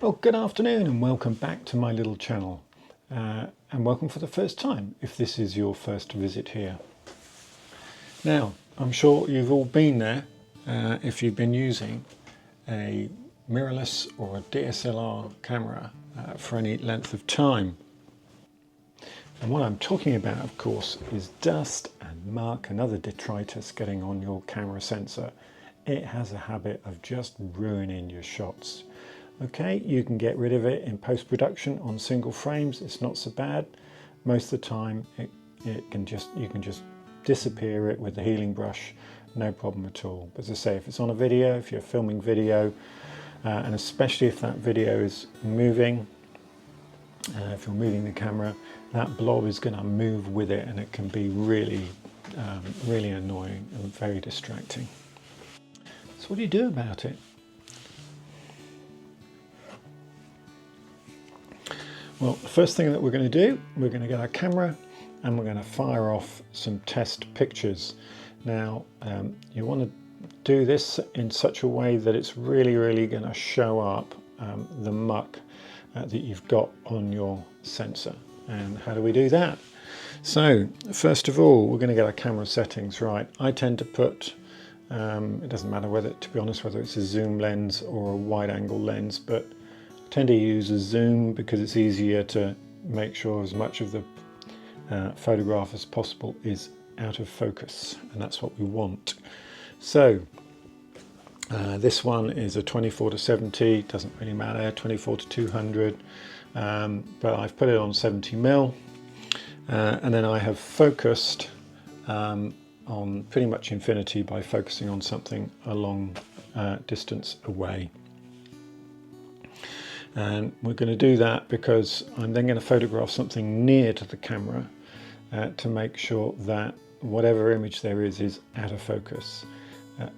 Well, good afternoon and welcome back to my little channel. And welcome for the first time if this is your first visit here. Now, I'm sure you've all been there if you've been using a mirrorless or a DSLR camera for any length of time. And what I'm talking about, of course, is dust and muck and other detritus getting on your camera sensor. It has a habit of just ruining your shots. Okay, you can get rid of it in post-production on single frames. It's not so bad. Most of the time you can just disappear it with the healing brush, no problem at all. But as I say, if it's on a video, if you're filming video, and especially if that video is moving, if you're moving the camera, that blob is going to move with it, and it can be really annoying and very distracting. So what do you do about it? Well, the first thing that we're going to do, we're going to get our camera and we're going to fire off some test pictures. Now, you want to do this in such a way that it's really going to show up the muck that you've got on your sensor. And how do we do that? So, first of all, we're going to get our camera settings right. I tend to put, it doesn't matter whether, to be honest, whether it's a zoom lens or a wide angle lens, but tend to use a zoom because it's easier to make sure as much of the photograph as possible is out of focus, and that's what we want. So this one is a 24-70, doesn't really matter, 24-200, but I've put it on 70mm, and then I have focused on pretty much infinity by focusing on something a long distance away. And we're going to do that because I'm then going to photograph something near to the camera to make sure that whatever image there is out of focus.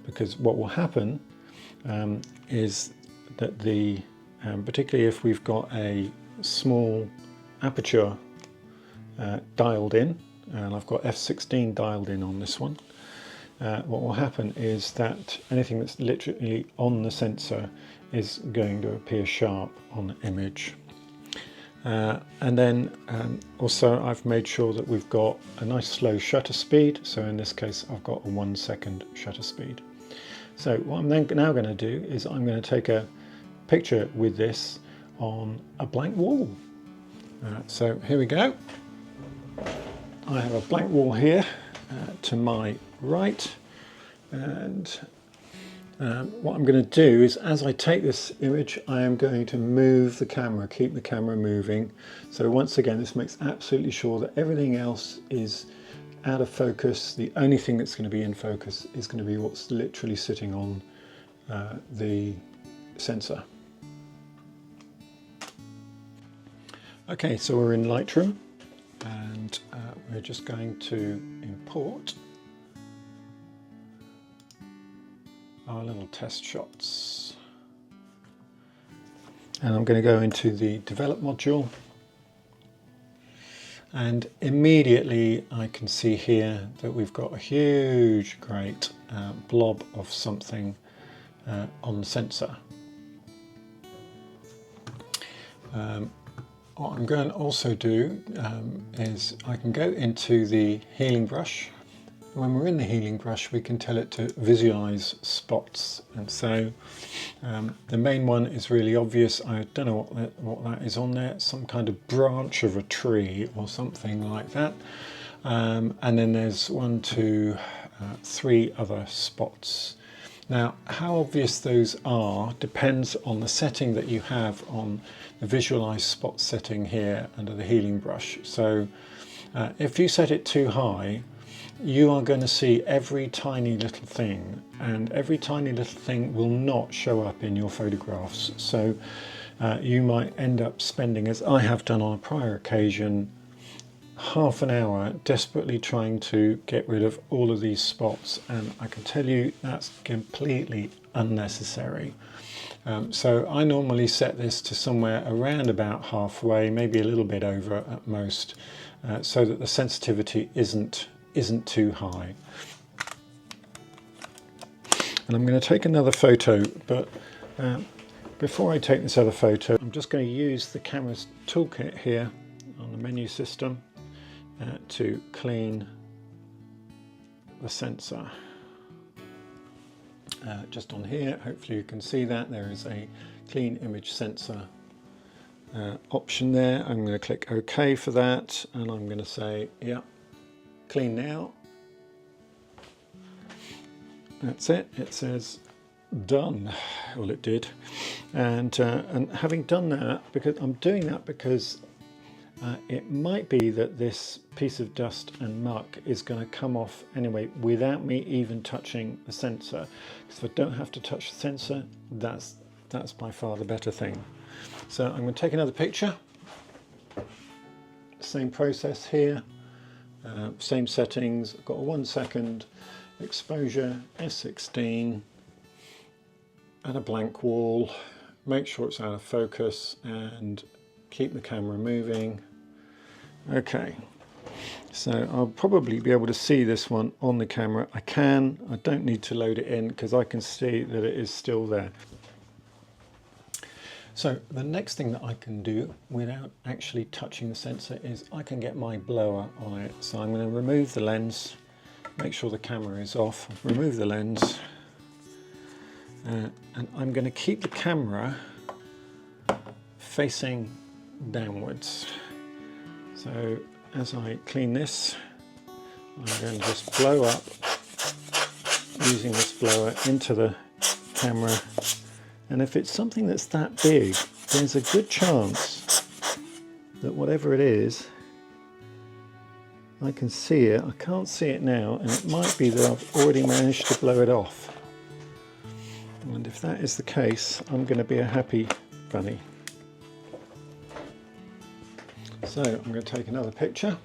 Because what will happen is that particularly if we've got a small aperture dialed in, and I've got f16 dialed in on this one, what will happen is that anything that's literally on the sensor is going to appear sharp on the image. And then also I've made sure that we've got a nice slow shutter speed. So in this case I've got a 1 second shutter speed. So what I'm then now going to do is I'm going to take a picture with this on a blank wall. So here we go. I have a blank wall here to my right, and what I'm going to do is, as I take this image, I am going to move the camera, keep the camera moving. So once again, this makes absolutely sure that everything else is out of focus. The only thing that's going to be in focus is going to be what's literally sitting on the sensor. Okay, so we're in Lightroom, and we're just going to import our little test shots, and I'm going to go into the develop module, and immediately I can see here that we've got a huge great blob of something on the sensor. What I'm going to also do is I can go into the healing brush. When we're in the healing brush, we can tell it to visualize spots, and so the main one is really obvious. I don't know what that is on there, some kind of branch of a tree or something like that, and then there's 1, 2, 3 other spots. Now, how obvious those are depends on the setting that you have on the visualize spot setting here under the healing brush. So if you set it too high, you are going to see every tiny little thing, and every tiny little thing will not show up in your photographs. So you might end up spending, as I have done on a prior occasion, half an hour desperately trying to get rid of all of these spots, and I can tell you that's completely unnecessary. So I normally set this to somewhere around about halfway, maybe a little bit over at most, so that the sensitivity isn't too high. And I'm going to take another photo, but before I take this other photo, I'm just going to use the camera's toolkit here on the menu system to clean the sensor. Just on here, hopefully you can see that there is a clean image sensor option there. I'm going to click OK for that, and I'm going to say, yeah, clean now. That's it. It says done. Well, it did. And having done that, because I'm doing that because it might be that this piece of dust and muck is going to come off anyway without me even touching the sensor. Because if I don't have to touch the sensor, that's by far the better thing. So I'm going to take another picture. Same process here, same settings. I've got a 1 second exposure, f16, and a blank wall. Make sure it's out of focus and keep the camera moving. Okay, so I'll probably be able to see this one on the camera. I don't need to load it in because I can see that it is still there. So the next thing that I can do without actually touching the sensor is I can get my blower on it. So I'm going to remove the lens, make sure the camera is off, remove the lens, and I'm going to keep the camera facing downwards. So as I clean this, I'm going to just blow up using this blower into the camera, and if it's something that's that big, there's a good chance that whatever it is, I can see it. I can't see it now, and it might be that I've already managed to blow it off. And if that is the case, I'm going to be a happy bunny. So I'm going to take another picture.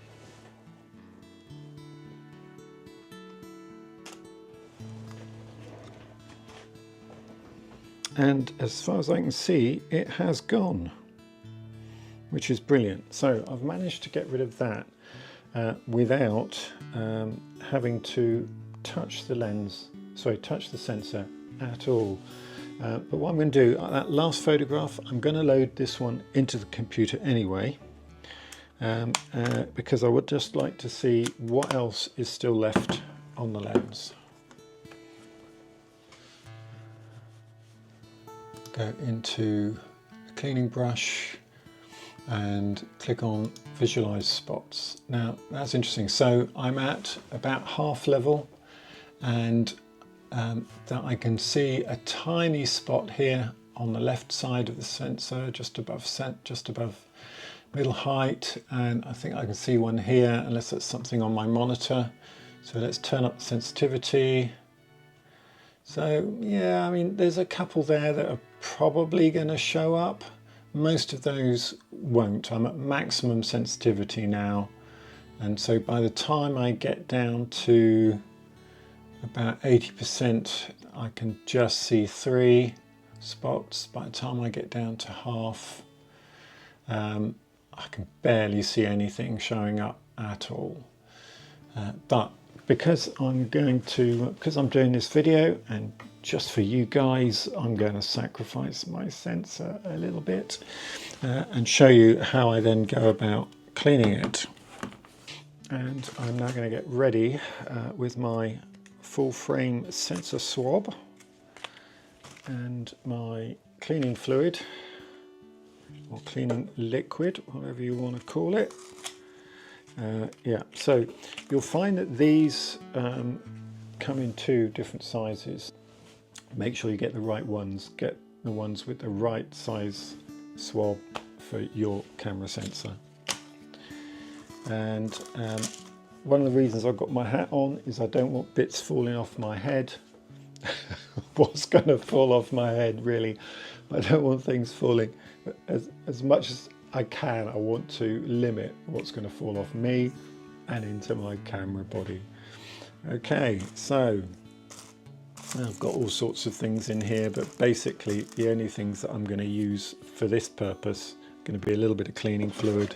And as far as I can see, it has gone, which is brilliant. So I've managed to get rid of that without having to touch the sensor at all. But what I'm going to do, that last photograph, I'm going to load this one into the computer anyway, because I would just like to see what else is still left on the lens. Go into the cleaning brush and click on visualize spots. Now that's interesting. So I'm at about half level, and that I can see a tiny spot here on the left side of the sensor, just above middle height, and I think I can see one here, unless it's something on my monitor. So let's turn up the sensitivity. So yeah, I mean, there's a couple there that are probably going to show up. Most of those won't. I'm at maximum sensitivity now, and so by the time I get down to about 80%, I can just see 3 spots. By the time I get down to half, I can barely see anything showing up at all. But because I'm doing this video and just for you guys, I'm going to sacrifice my sensor a little bit and show you how I then go about cleaning it. And I'm now going to get ready with my full frame sensor swab and my cleaning fluid, or cleaning liquid, whatever you want to call it. Yeah, so you'll find that these come in 2 different sizes. Make sure you get the right ones. Get the ones with the right size swab for your camera sensor. And one of the reasons I've got my hat on is I don't want bits falling off my head. What's going to fall off my head, really? I don't want things falling. As much as I can, I want to limit what's going to fall off me and into my camera body. Okay, so I've got all sorts of things in here, but basically the only things that I'm going to use for this purpose are going to be a little bit of cleaning fluid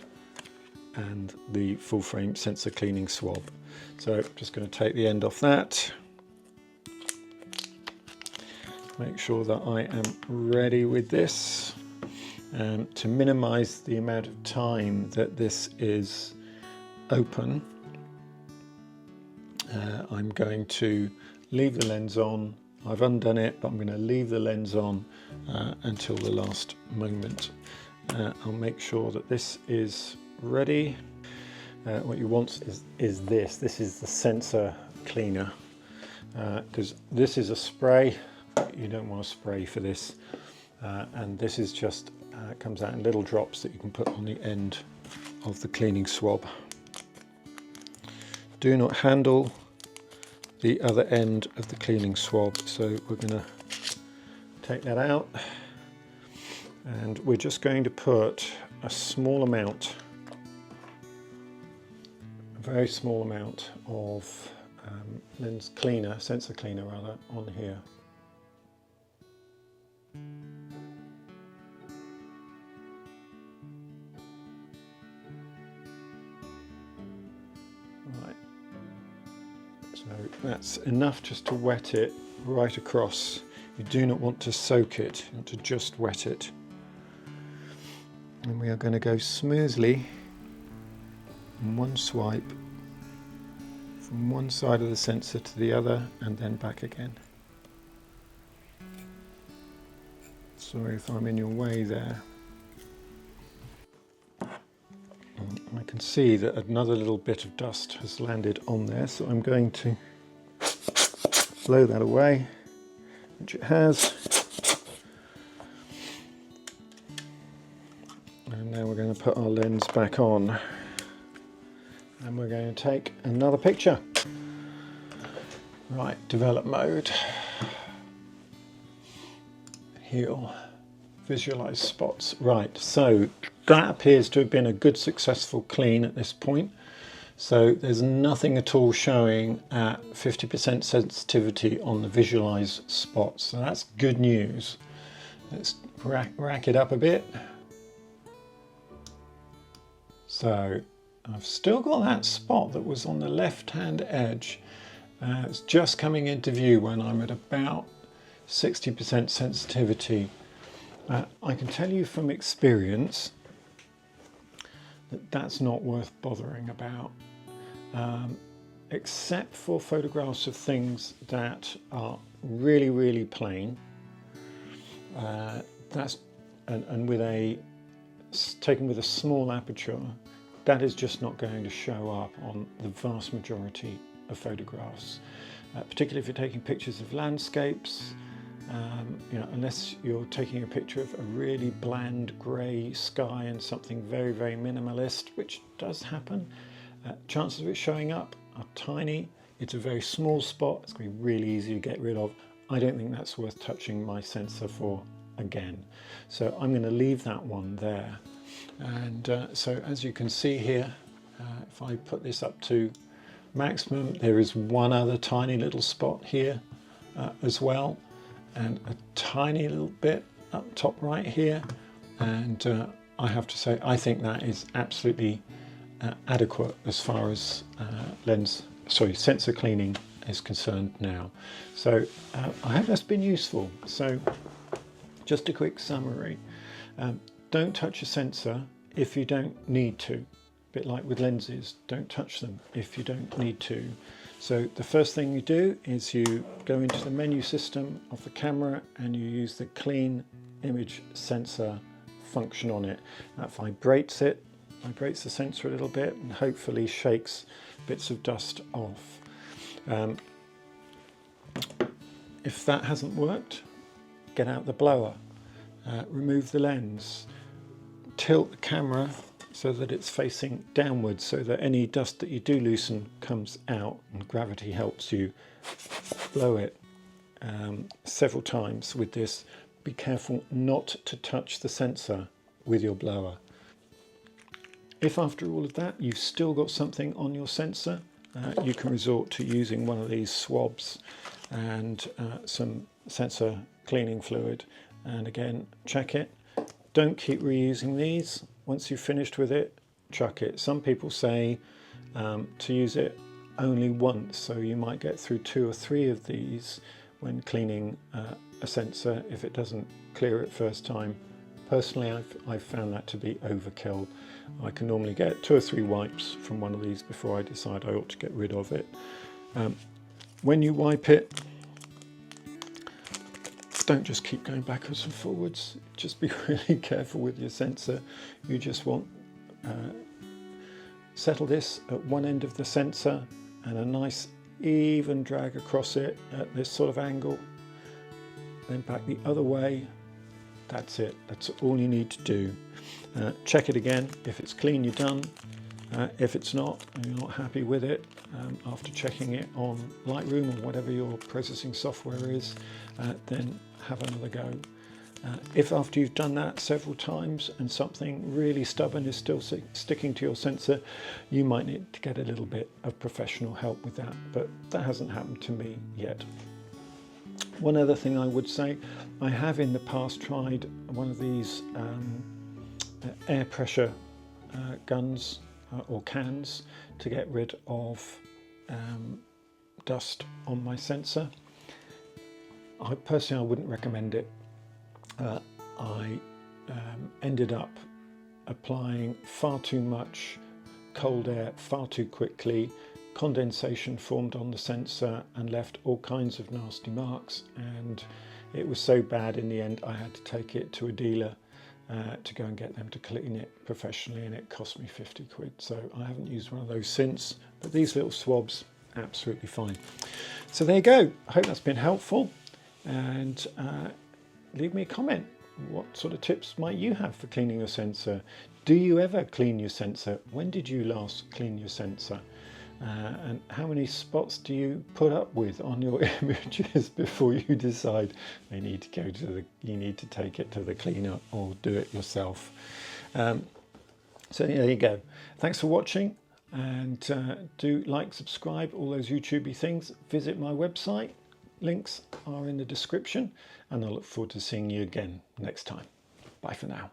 and the full frame sensor cleaning swab. So I'm just going to take the end off that. make sure that I am ready with this. To minimize the amount of time that this is open, I'm going to leave the lens on. I've undone it, but I'm going to leave the lens on until the last moment. I'll make sure that this is ready. What you want is this. This is the sensor cleaner, because this is a spray. You don't want a spray for this, and this is just comes out in little drops that you can put on the end of the cleaning swab. Do not handle the other end of the cleaning swab, so we're going to take that out, and we're just going to put a small amount, a very small amount of lens cleaner, sensor cleaner rather, on here. Right. So that's enough just to wet it right across. You do not want to soak it, you want to just wet it. And we are going to go smoothly in one swipe from one side of the sensor to the other and then back again. Sorry if I'm in your way there. I can see that another little bit of dust has landed on there, so I'm going to blow that away, which it has. And now we're going to put our lens back on, and we're going to take another picture. Right, develop mode, heal, visualize spots. Right, so that appears to have been a good successful clean at this point. So there's nothing at all showing at 50% sensitivity on the visualize spots. So that's good news. Let's rack it up a bit. So I've still got that spot that was on the left-hand edge. It's just coming into view when I'm at about 60% sensitivity. I can tell you from experience that that's not worth bothering about, except for photographs of things that are really, really plain. And with taken with a small aperture, that is just not going to show up on the vast majority of photographs, particularly if you're taking pictures of landscapes. Unless you're taking a picture of a really bland grey sky and something very, very minimalist, which does happen, chances of it showing up are tiny. It's a very small spot. It's going to be really easy to get rid of. I don't think that's worth touching my sensor for again. So I'm going to leave that one there. And so as you can see here, if I put this up to maximum, there is one other tiny little spot here as well, and a tiny little bit up top right here. And I have to say, I think that is absolutely adequate as far as sensor cleaning is concerned now. So I hope that's been useful. So just a quick summary. Don't touch a sensor if you don't need to. A bit like with lenses, don't touch them if you don't need to. So the first thing you do is you go into the menu system of the camera and you use the Clean Image Sensor function on it. That vibrates the sensor a little bit and hopefully shakes bits of dust off. If that hasn't worked, get out the blower, remove the lens, tilt the camera so that it's facing downwards so that any dust that you do loosen comes out, and gravity helps you blow it several times with this. Be careful not to touch the sensor with your blower. If after all of that you've still got something on your sensor, you can resort to using one of these swabs and some sensor cleaning fluid, and again check it. Don't keep reusing these. Once you've finished with it, chuck it. Some people say to use it only once, so you might get through 2 or 3 of these when cleaning a sensor if it doesn't clear it first time. Personally, I've found that to be overkill. I can normally get 2 or 3 wipes from one of these before I decide I ought to get rid of it. When you wipe it, don't just keep going backwards and forwards. Just be really careful with your sensor. You just want settle this at one end of the sensor and a nice even drag across it at this sort of angle, then back the other way. That's it. That's all you need to do. Check it again. If it's clean, you're done. If it's not, and you're not happy with it, after checking it on Lightroom or whatever your processing software is, then have another go. If after you've done that several times and something really stubborn is still sticking to your sensor, you might need to get a little bit of professional help with that, but that hasn't happened to me yet. One other thing I would say, I have in the past tried one of these air pressure guns or cans to get rid of dust on my sensor. Personally, I wouldn't recommend it. I ended up applying far too much cold air far too quickly. Condensation formed on the sensor and left all kinds of nasty marks, and it was so bad in the end I had to take it to a dealer to go and get them to clean it professionally, and it cost me 50 quid. So I haven't used one of those since, but these little swabs, absolutely fine. So there you go. I hope that's been helpful, and leave me a comment. What sort of tips might you have for cleaning your sensor? Do you ever clean your sensor? When did you last clean your sensor? And how many spots do you put up with on your images before you decide you need to take it to the cleaner or do it yourself? So there you go. Thanks for watching, and do like, subscribe, all those YouTubey things. Visit my website. Links are in the description, and I look forward to seeing you again next time. Bye for now.